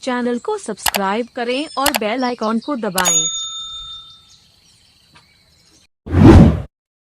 Channel को subscribe करें और बेल आइकॉन को दबाएं।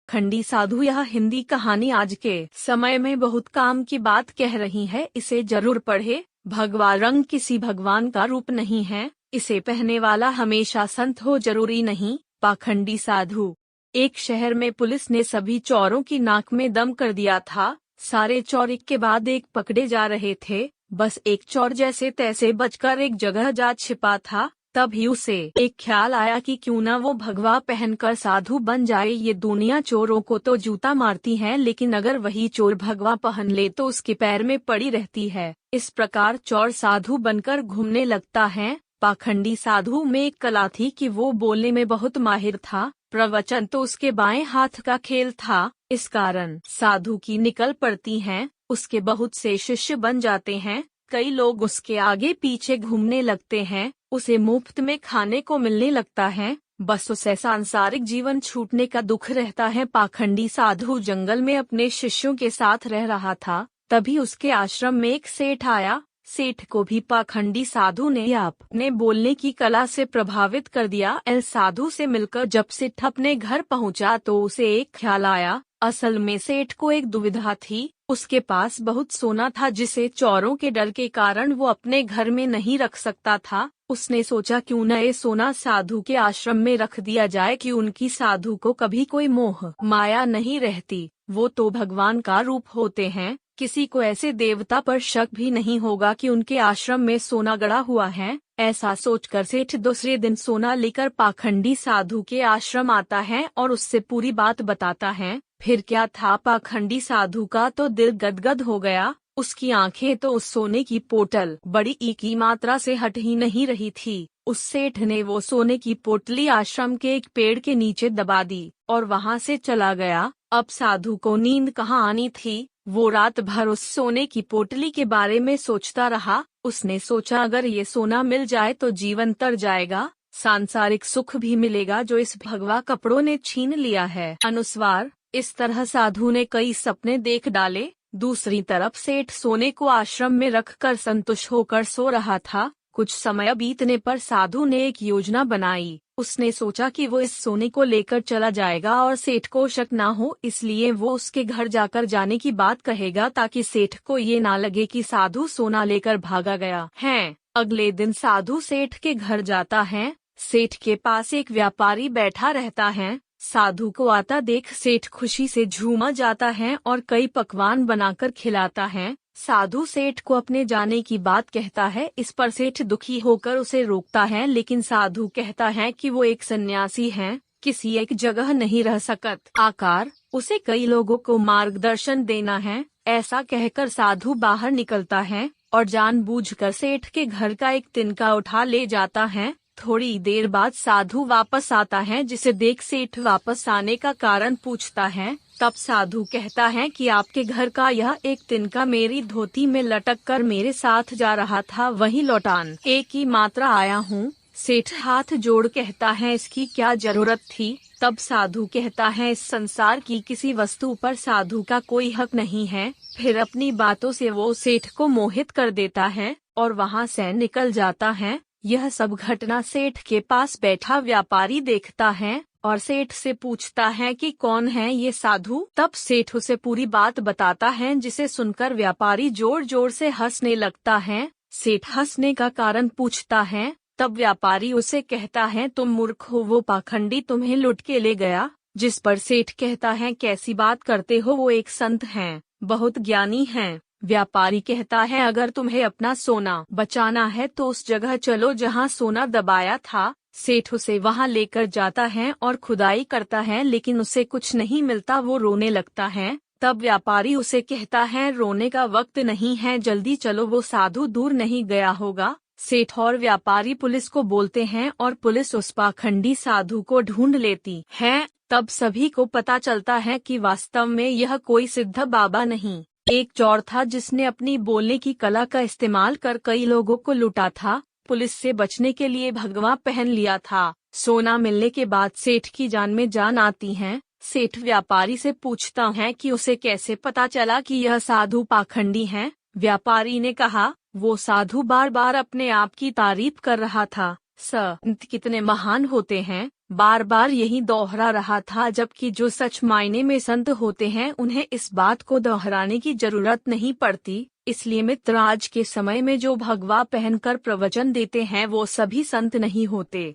खंडी साधु यह हिंदी कहानी आज के समय में बहुत काम की बात कह रही है, इसे जरूर पढ़े। भगवा रंग किसी भगवान का रूप नहीं है, इसे पहनने वाला हमेशा संत हो जरूरी नहीं। पाखंडी साधु। एक शहर में पुलिस ने सभी चोरों की नाक में दम कर दिया था। सारे चोर एक के बाद एक पकड़े जा रहे थे। बस एक चोर जैसे तैसे बचकर एक जगह जा छिपा था। तभी उसे एक ख्याल आया कि क्यों न वो भगवा पहनकर साधु बन जाए। ये दुनिया चोरों को तो जूता मारती है, लेकिन अगर वही चोर भगवा पहन ले तो उसके पैर में पड़ी रहती है। इस प्रकार चोर साधु बनकर घूमने लगता है। पाखंडी साधु में एक कला थी कि वो बोलने में बहुत माहिर था। प्रवचन तो उसके बाएं हाथ का खेल था। इस कारण साधु की निकल पड़ती हैं। उसके बहुत से शिष्य बन जाते हैं। कई लोग उसके आगे पीछे घूमने लगते हैं। उसे मुफ्त में खाने को मिलने लगता है। बस उसे सांसारिक जीवन छूटने का दुख रहता है। पाखंडी साधु जंगल में अपने शिष्यों के साथ रह रहा था। तभी उसके आश्रम में एक सेठ आया। सेठ को भी पाखंडी साधु ने अपने बोलने की कला से प्रभावित कर दिया। साधु से मिलकर जब सेठ अपने घर पहुंचा तो उसे एक ख्याल आया। असल में सेठ को एक दुविधा थी। उसके पास बहुत सोना था जिसे चोरों के डर के कारण वो अपने घर में नहीं रख सकता था। उसने सोचा क्यों न ये सोना साधु के आश्रम में रख दिया जाए कि उनकी साधु को कभी कोई मोह माया नहीं रहती। वो तो भगवान का रूप होते हैं। किसी को ऐसे देवता पर शक भी नहीं होगा कि उनके आश्रम में सोना गड़ा हुआ है। ऐसा सोचकर सेठ दूसरे दिन सोना लेकर पाखंडी साधु के आश्रम आता है और उससे पूरी बात बताता है। फिर क्या था, पाखंडी साधु का तो दिल गदगद हो गया। उसकी आंखें तो उस सोने की पोटल बड़ी ई की मात्रा से हट ही नहीं रही थी। उस सेठ ने वो सोने की पोटली आश्रम के एक पेड़ के नीचे दबा दी और वहाँ से चला गया। अब साधु को नींद कहाँ आनी थी। वो रात भर उस सोने की पोटली के बारे में सोचता रहा। उसने सोचा अगर ये सोना मिल जाए तो जीवन तर जाएगा, सांसारिक सुख भी मिलेगा जो इस भगवा कपड़ों ने छीन लिया है। अनुस्वार इस तरह साधु ने कई सपने देख डाले। दूसरी तरफ सेठ सोने को आश्रम में रखकर संतुष्ट होकर सो रहा था। कुछ समय बीतने पर साधु ने एक योजना बनाई। उसने सोचा कि वो इस सोने को लेकर चला जाएगा और सेठ को शक ना हो, इसलिए वो उसके घर जाकर जाने की बात कहेगा ताकि सेठ को ये ना लगे कि साधु सोना लेकर भागा गया है। अगले दिन साधु सेठ के घर जाता है। सेठ के पास एक व्यापारी बैठा रहता है। साधु को आता देख सेठ खुशी से झूम जाता है और कई पकवान बनाकर खिलाता है। साधु सेठ को अपने जाने की बात कहता है। इस पर सेठ दुखी होकर उसे रोकता है, लेकिन साधु कहता है कि वो एक सन्यासी है, किसी एक जगह नहीं रह सकत आकार उसे कई लोगों को मार्गदर्शन देना है। ऐसा कहकर साधु बाहर निकलता है और जानबूझकर सेठ के घर का एक तिनका उठा ले जाता है। थोड़ी देर बाद साधु वापस आता है, जिसे देख सेठ वापस आने का कारण पूछता है। तब साधु कहता है कि आपके घर का यह एक तिनका मेरी धोती में लटक कर मेरे साथ जा रहा था, वही लौटान एक ही मात्रा आया हूँ। सेठ हाथ जोड़ कहता है इसकी क्या जरूरत थी। तब साधु कहता है इस संसार की किसी वस्तु पर साधु का कोई हक नहीं है। फिर अपनी बातों से वो सेठ को मोहित कर देता है और वहाँ से निकल जाता है। यह सब घटना सेठ के पास बैठा व्यापारी देखता है और सेठ से पूछता है कि कौन है ये साधु। तब सेठ उसे पूरी बात बताता है, जिसे सुनकर व्यापारी जोर जोर से हंसने लगता है। सेठ हंसने का कारण पूछता है। तब व्यापारी उसे कहता है तुम मूर्ख हो, वो पाखंडी तुम्हें लुट के ले गया। जिस पर सेठ कहता है कैसी बात करते हो, वो एक संत हैं, बहुत ज्ञानी हैं। व्यापारी कहता है अगर तुम्हें अपना सोना बचाना है तो उस जगह चलो जहाँ सोना दबाया था। सेठ उसे वहाँ लेकर जाता है और खुदाई करता है, लेकिन उसे कुछ नहीं मिलता। वो रोने लगता है। तब व्यापारी उसे कहता है रोने का वक्त नहीं है, जल्दी चलो, वो साधु दूर नहीं गया होगा। सेठ और व्यापारी पुलिस को बोलते हैं और पुलिस उस पाखंडी साधु को ढूंढ लेती है। तब सभी को पता चलता है कि वास्तव में यह कोई सिद्ध बाबा नहीं, एक चोर था जिसने अपनी बोलने की कला का इस्तेमाल कर कई लोगों को लूटा था। पुलिस से बचने के लिए भगवा पहन लिया था। सोना मिलने के बाद सेठ की जान में जान आती है। सेठ व्यापारी से पूछता है कि उसे कैसे पता चला कि यह साधु पाखंडी हैं। व्यापारी ने कहा वो साधु बार बार अपने आप की तारीफ कर रहा था। संत कितने महान होते हैं, बार बार यही दोहरा रहा था, जबकि जो सच मायने में संत होते हैं उन्हें इस बात को दोहराने की जरूरत नहीं पड़ती। इसलिए मित्र, आज के समय में जो भगवा पहनकर प्रवचन देते हैं वो सभी संत नहीं होते।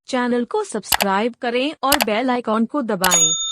चैनल को सब्सक्राइब करें और बेल आइकॉन को दबाएं।